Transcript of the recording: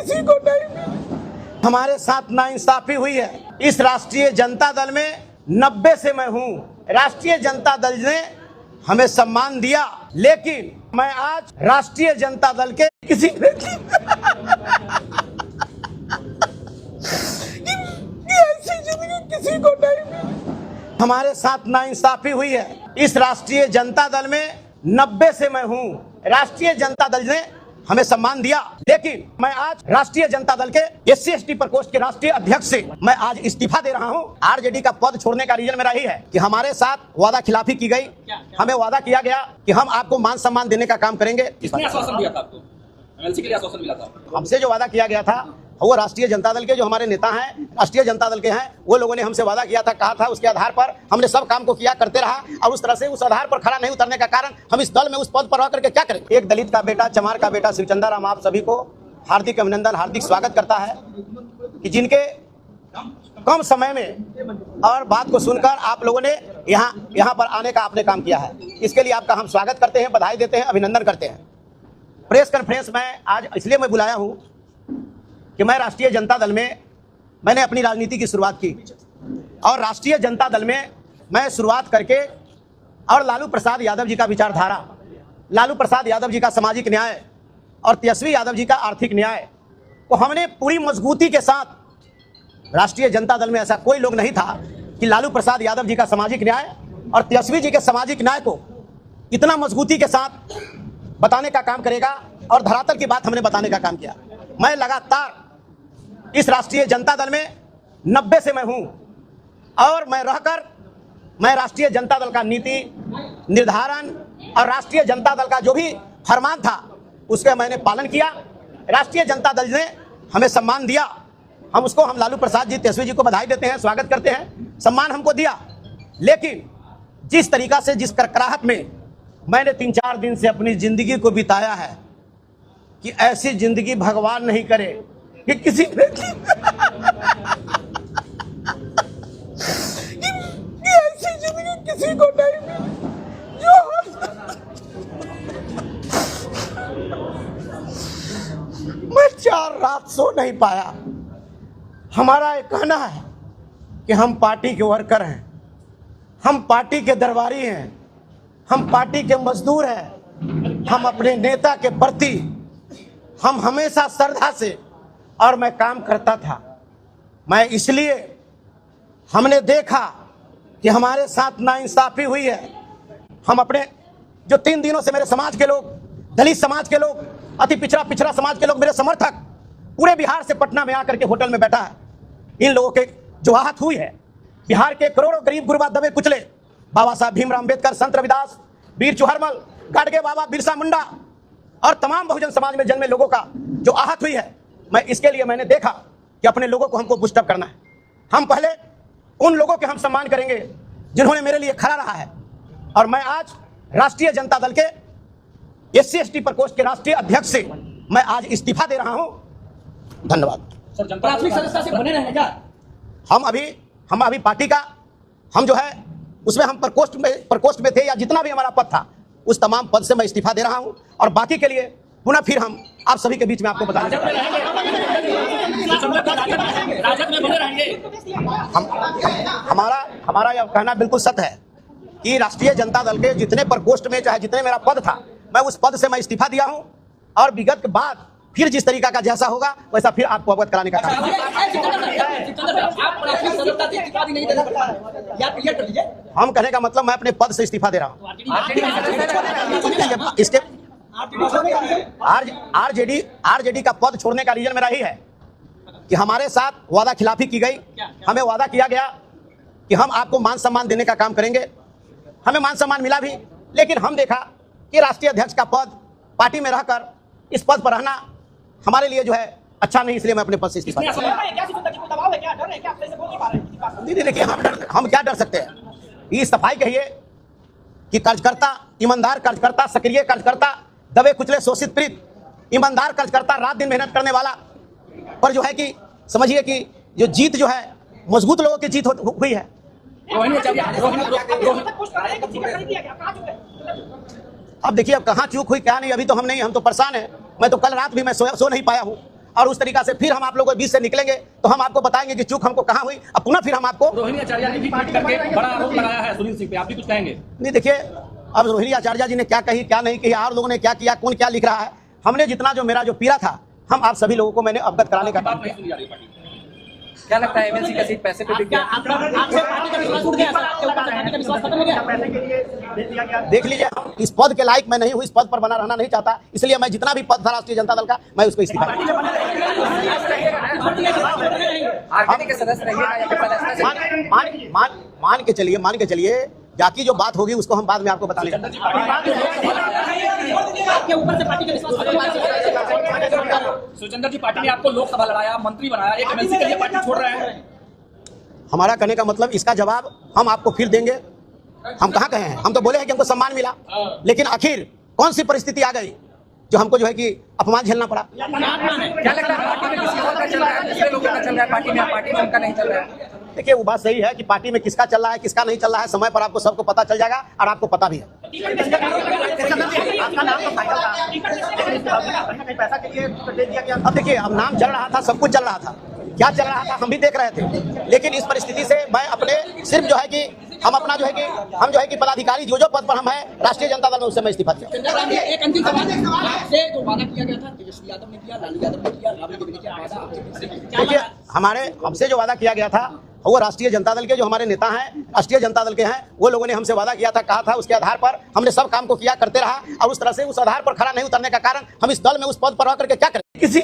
किसी को नहीं। हमारे साथ नाइंसाफी हुई है। इस राष्ट्रीय जनता दल में 90 से मैं हूं। राष्ट्रीय जनता दल ने हमें सम्मान दिया, लेकिन मैं आज राष्ट्रीय जनता दल के किसी ऐसी जिंदगी किसी को नहीं। हमारे साथ नाइंसाफी हुई है। इस राष्ट्रीय जनता दल में 90 से मैं हूं। राष्ट्रीय जनता दल ने हमें सम्मान दिया, लेकिन मैं आज राष्ट्रीय जनता दल के SC/ST प्रकोष्ठ के राष्ट्रीय अध्यक्ष से मैं आज इस्तीफा दे रहा हूं। RJD का पद छोड़ने का रीजन मेरा ही है कि हमारे साथ वादा खिलाफी की गई। हमें वादा किया गया कि हम आपको मान सम्मान देने का काम करेंगे। किसने आश्वासन दिया था आपको? MLC के लिए आश्वासन मिला था? हमसे जो वादा किया गया था वो राष्ट्रीय जनता दल के जो हमारे नेता हैं, राष्ट्रीय जनता दल के हैं, वो लोगों ने हमसे वादा किया था, कहा था। उसके आधार पर हमने सब काम को किया, करते रहा, और उस तरह से उस आधार पर खड़ा नहीं उतरने का कारण हम इस दल में उस पद पर रह करके क्या करें। एक दलित का बेटा, चमार का बेटा शिवचंद्र राम आप सभी को हार्दिक अभिनंदन, हार्दिक स्वागत करता है कि जिनके कम समय में और बात को सुनकर आप लोगों ने यहाँ पर आने का आपने काम किया है। इसके लिए आपका हम स्वागत करते हैं, बधाई देते हैं, अभिनंदन करते हैं। प्रेस कॉन्फ्रेंस में आज इसलिए मैं बुलाया हूँ कि मैं राष्ट्रीय जनता दल में मैंने अपनी राजनीति की शुरुआत की, और राष्ट्रीय जनता दल में मैं शुरुआत करके और लालू प्रसाद यादव जी का विचारधारा, लालू प्रसाद यादव जी का सामाजिक न्याय और तेजस्वी यादव जी का आर्थिक न्याय को हमने पूरी मजबूती के साथ, राष्ट्रीय जनता दल में ऐसा कोई लोग नहीं था कि लालू प्रसाद यादव जी का सामाजिक न्याय और तेजस्वी जी के सामाजिक न्याय को इतना मजबूती के साथ बताने का काम करेगा, और धरातल की बात हमने बताने का काम किया। मैं लगातार इस राष्ट्रीय जनता दल में 90 से मैं हूं, और मैं रहकर मैं राष्ट्रीय जनता दल का नीति निर्धारण और राष्ट्रीय जनता दल का जो भी फरमान था उसका मैंने पालन किया। राष्ट्रीय जनता दल ने हमें सम्मान दिया, हम लालू प्रसाद जी, तेजस्वी जी को बधाई देते हैं, स्वागत करते हैं, सम्मान हमको दिया। लेकिन जिस तरीका से, जिस करकराहट में मैंने 3-4 दिन से अपनी जिंदगी को बिताया है, कि ऐसी जिंदगी भगवान नहीं करे कि किसी ऐसी जिंदगी किसी को नहीं जो मैं 4 रात सो नहीं पाया। हमारा एक कहना है कि हम पार्टी के वर्कर हैं, हम पार्टी के दरबारी हैं, हम पार्टी के मजदूर हैं। हम अपने नेता के प्रति हम हमेशा श्रद्धा से और मैं काम करता था। मैं इसलिए हमने देखा कि हमारे साथ नाइंसाफी हुई है। हम अपने जो 3 दिनों से मेरे समाज के लोग, दलित समाज के लोग, अति पिछड़ा समाज के लोग, मेरे समर्थक पूरे बिहार से पटना में आकर के होटल में बैठा है। इन लोगों के जो आहत हुई है, बिहार के करोड़ों गरीब गुरबा दबे कुचले, बाबा साहब भीमराव अम्बेडकर, संत रविदास, वीर चुहरमल, गाडगे बाबा, बिरसा मुंडा और तमाम बहुजन समाज में जन्मे लोगों का जो आहत हुई है, मैं इसके लिए मैंने देखा कि अपने लोगों को हमको बूस्टअप करना है। हम पहले उन लोगों के हम सम्मान करेंगे जिन्होंने मेरे लिए खड़ा रहा है, और मैं आज राष्ट्रीय जनता दल के SC/ST प्रकोष्ठ के राष्ट्रीय अध्यक्ष से मैं आज इस्तीफा दे रहा हूं। धन्यवाद। प्राथमिक सदस्य से बने रहेंगे क्या? हम अभी पार्टी का हम जो है उसमें हम प्रकोष्ठ में थे, या जितना भी हमारा पद था उस तमाम पद से मैं इस्तीफा दे रहा हूं, और बाकी के लिए पुनः फिर हम आप सभी के बीच में आपको बताएंगे। हमारा यह कहना बिल्कुल सत्य है कि राष्ट्रीय जनता दल के जितने प्रकोष्ठ में, चाहे जितने मेरा पद था, मैं उस पद से मैं इस्तीफा दिया हूं, और विगत के बाद फिर जिस तरीका का जैसा होगा वैसा फिर आपको अवगत कराने का काम। हम कहने का मतलब मैं अपने पद से इस्तीफा दे रहा हूं। इसके RJD का पद छोड़ने का रीजन मेरा ही है कि हमारे साथ वादा खिलाफी की गई। हमें वादा किया गया कि हम आपको मान सम्मान देने का काम करेंगे। हमें मान सम्मान मिला भी, लेकिन हम देखा कि राष्ट्रीय अध्यक्ष का पद, पार्टी में रहकर इस पद पर रहना हमारे लिए जो है अच्छा नहीं, इसलिए मैं अपने पद से इस्तीफा। देखिए, हम क्या डर सकते हैं। ये सफाई कहिए कि कार्यकर्ता, ईमानदार कार्यकर्ता, सक्रिय कार्यकर्ता, दबे कुचले शोषित पीड़ित, ईमानदार कार्यकर्ता, रात दिन मेहनत करने वाला पर जो है कि समझिए कि जो जीत जो है मजबूत लोगों की जीत हुई है। अब देखिए, अब कहाँ चूक हुई क्या नहीं, अभी तो हम तो परेशान है। मैं तो कल रात भी मैं सो नहीं पाया हूँ, और उस तरीका से फिर हम आप लोगों के बीच से निकलेंगे तो हम आपको बताएंगे कि चूक हमको कहाँ हुई। अब पुनः फिर हम आपको रोहिणी आचार्य ने भी ट्वीट करके बड़ा आरोप लगाया है सुनील सिंह पे, आप भी कुछ कहेंगे? नहीं, देखिए अब रोहिणी आचार्य जी ने क्या कही क्या नहीं कही, और लोगों ने क्या किया, कौन क्या लिख रहा है, हमने जितना जो मेरा जो पीड़ा था हम आप सभी लोगों को मैंने अवगत कराने का काम बात नहीं किया। सुनी जा रही पार्टी में। क्या लगता है एमएलसी का सीट पैसे पे बिक गया? आपसे पार्टी का विश्वास उठ गया सर, आपके ऊपर पार्टी का विश्वास खत्म हो गया? देख लीजिए, हम इस पद के लायक मैं नहीं हूँ, इस पद पर बना रहना नहीं चाहता, इसलिए मैं जितना भी पद था राष्ट्रीय जनता दल का मैं उसको इस्तीफा आरजेडी के सदस्य रहिएगा या फिर सदस्य से? मान के चलिए बाकी जो बात होगी उसको हम बाद में आपको बता देंगे। आपके ऊपर से पार्टी का विश्वास खत्म हो गया। सुचंदर जी, पार्टी ने आपको लोकसभा लड़ाया, मंत्री बनाया, एक एमएलसी के लिए पार्टी छोड़ रहे हैं। हमारा कहने का मतलब इसका जवाब हम आपको फिर देंगे। हम कहाँ कहे हैं, हम तो बोले हैं कि हमको सम्मान मिला, लेकिन आखिर कौन सी परिस्थिति आ गई जो हमको जो है कि अपमान झेलना पड़ा। क्या लगता है पार्टी में किसी और का चल रहा है, दूसरे लोगों का चल रहा है, पार्टी में उनका नहीं चल रहा है? देखिए वो बात सही है कि पार्टी में किसका चल रहा है किसका नहीं चल रहा है, समय पर आपको सबको पता चल जाएगा और आपको पता भी है। अब देखिए, अब नाम चल रहा था, सब कुछ चल रहा था, क्या चल रहा था हम भी देख रहे थे, लेकिन इस परिस्थिति से मैं अपने सिर्फ जो है कि हम अपना जो है कि पदाधिकारी जो पद पर हम है राष्ट्रीय जनता दल में, उससे मैं इस्तीफा दिया। एक अंतिम सवाल, आपसे जो वादा किया गया था, तेजस्वी यादव ने किया, लालू यादव ने किया, राबड़ी देवी ने किया, वादा देखिए हमसे जो वादा किया गया था वो राष्ट्रीय जनता दल के जो हमारे नेता हैं, राष्ट्रीय जनता दल के हैं, वो लोगों ने हमसे वादा किया था, कहा था, उसके आधार पर हमने सब काम को किया, करते रहा, और उस तरह से उस आधार पर खड़ा नहीं उतरने का कारण हम इस दल में उस पद पर रह करके क्या करें किसी